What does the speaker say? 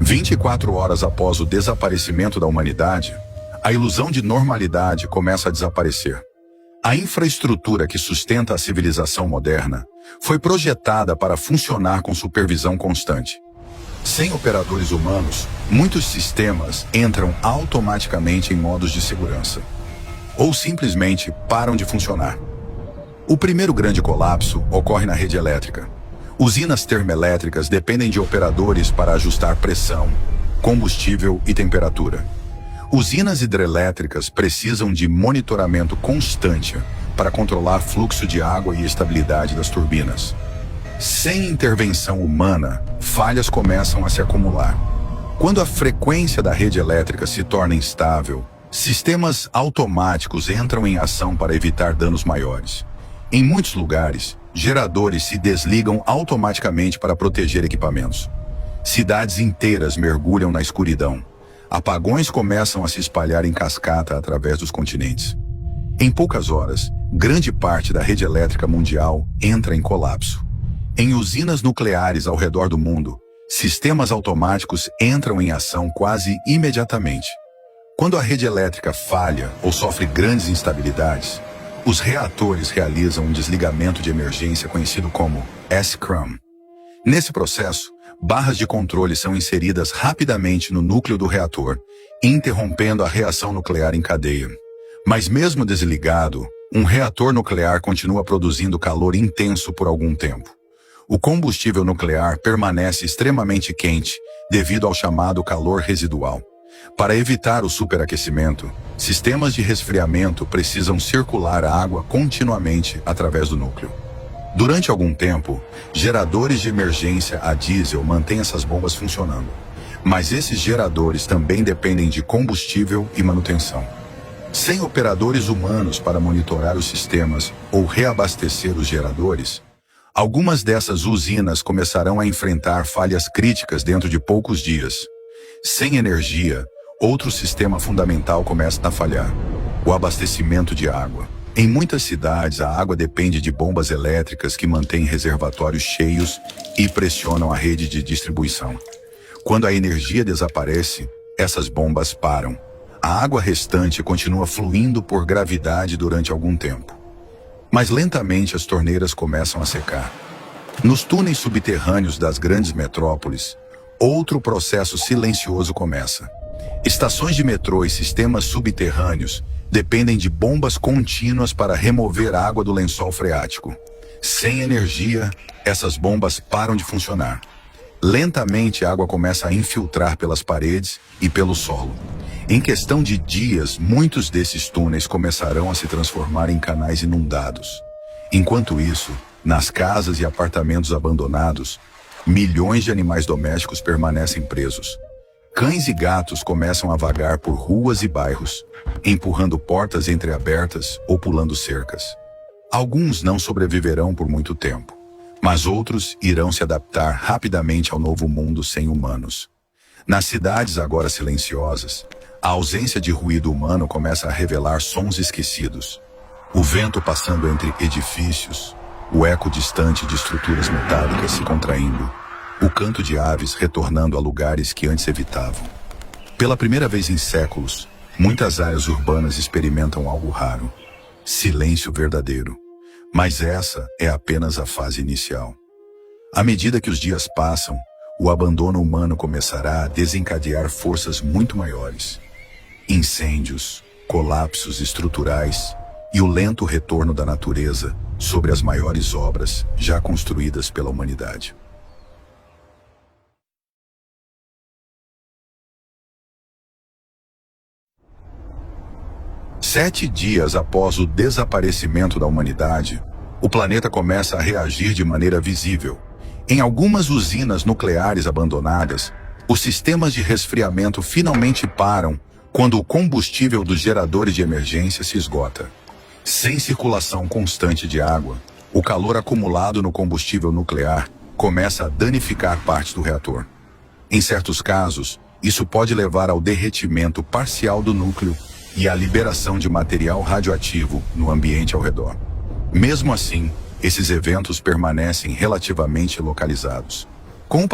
24 horas após o desaparecimento da humanidade, a ilusão de normalidade começa a desaparecer. A infraestrutura que sustenta a civilização moderna foi projetada para funcionar com supervisão constante. Sem operadores humanos, muitos sistemas entram automaticamente em modos de segurança, ou simplesmente param de funcionar. O primeiro grande colapso ocorre na rede elétrica. Usinas termoelétricas dependem de operadores para ajustar pressão, combustível e temperatura. Usinas hidrelétricas precisam de monitoramento constante para controlar fluxo de água e estabilidade das turbinas. Sem intervenção humana, falhas começam a se acumular. Quando a frequência da rede elétrica se torna instável, sistemas automáticos entram em ação para evitar danos maiores. Em muitos lugares, geradores se desligam automaticamente para proteger equipamentos. Cidades inteiras mergulham na escuridão. Apagões começam a se espalhar em cascata através dos continentes. Em poucas horas, grande parte da rede elétrica mundial entra em colapso. Em usinas nucleares ao redor do mundo, sistemas automáticos entram em ação quase imediatamente. Quando a rede elétrica falha ou sofre grandes instabilidades, os reatores realizam um desligamento de emergência conhecido como SCRAM. Nesse processo, barras de controle são inseridas rapidamente no núcleo do reator, interrompendo a reação nuclear em cadeia. Mas mesmo desligado, um reator nuclear continua produzindo calor intenso por algum tempo. O combustível nuclear permanece extremamente quente devido ao chamado calor residual. Para evitar o superaquecimento, sistemas de resfriamento precisam circular a água continuamente através do núcleo. Durante algum tempo, geradores de emergência a diesel mantêm essas bombas funcionando, mas esses geradores também dependem de combustível e manutenção. Sem operadores humanos para monitorar os sistemas ou reabastecer os geradores, algumas dessas usinas começarão a enfrentar falhas críticas dentro de poucos dias. Sem energia, outro sistema fundamental começa a falhar: o abastecimento de água. Em muitas cidades, a água depende de bombas elétricas que mantêm reservatórios cheios e pressionam a rede de distribuição. Quando a energia desaparece, essas bombas param. A água restante continua fluindo por gravidade durante algum tempo. Mas lentamente as torneiras começam a secar. Nos túneis subterrâneos das grandes metrópoles, outro processo silencioso começa. Estações de metrô e sistemas subterrâneos dependem de bombas contínuas para remover água do lençol freático. Sem energia, essas bombas param de funcionar. Lentamente a água começa a infiltrar pelas paredes e pelo solo. Em questão de dias, muitos desses túneis começarão a se transformar em canais inundados. Enquanto isso, nas casas e apartamentos abandonados, milhões de animais domésticos permanecem presos. Cães e gatos começam a vagar por ruas e bairros, empurrando portas entreabertas ou pulando cercas. Alguns não sobreviverão por muito tempo, mas outros irão se adaptar rapidamente ao novo mundo sem humanos. Nas cidades agora silenciosas, a ausência de ruído humano começa a revelar sons esquecidos. O vento passando entre edifícios, o eco distante de estruturas metálicas se contraindo, o canto de aves retornando a lugares que antes evitavam. Pela primeira vez em séculos, muitas áreas urbanas experimentam algo raro: silêncio verdadeiro. Mas essa é apenas a fase inicial. À medida que os dias passam, o abandono humano começará a desencadear forças muito maiores. Incêndios, colapsos estruturais e o lento retorno da natureza sobre as maiores obras já construídas pela humanidade. Sete dias após o desaparecimento da humanidade, o planeta começa a reagir de maneira visível. Em algumas usinas nucleares abandonadas, os sistemas de resfriamento finalmente param quando o combustível dos geradores de emergência se esgota. Sem circulação constante de água, o calor acumulado no combustível nuclear começa a danificar partes do reator. Em certos casos, isso pode levar ao derretimento parcial do núcleo e à liberação de material radioativo no ambiente ao redor. Mesmo assim, esses eventos permanecem relativamente localizados. Com